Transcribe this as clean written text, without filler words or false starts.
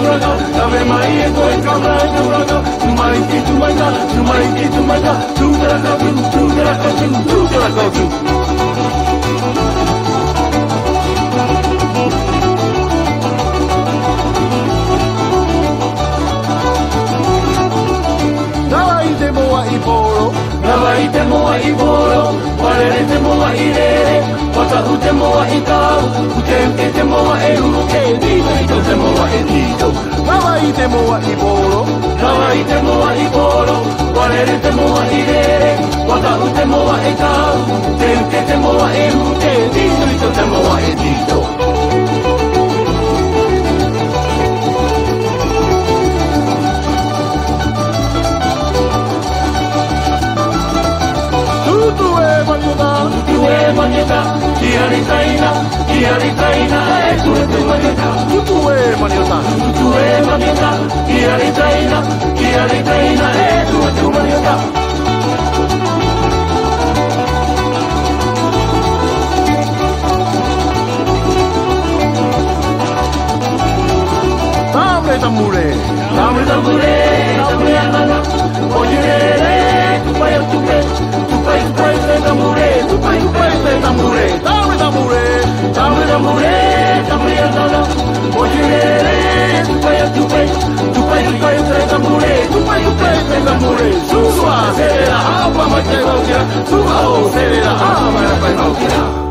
buraga, ave mai e coi cabra e buraga, tu mai ki tu mai da, tu mai ki tu mai da, tu dra ka tu dra ka tu dra ka tu. Nawai te moa I boro, warere te moa I rere, watahu te moa I kau, utemke te moa e uke, dito te moa e dito. Nawai te moa I boro, nawai te moa I boro, warere te moa I rere, watahu te moa e kau, utemke te moa e uke, dito te moa e dito. Maniota, Kiari Taina, tu Maniota, Tutue Maniota, Kiari Taina, tu Maniota. Tamre tambure, tamure anana, oyere, tu pai tambure, tambure, tamure anana, oyere, tu pai tambure, Susua, será, apa, mas que vai tirar, Susua, será, apa, mas vai tirar.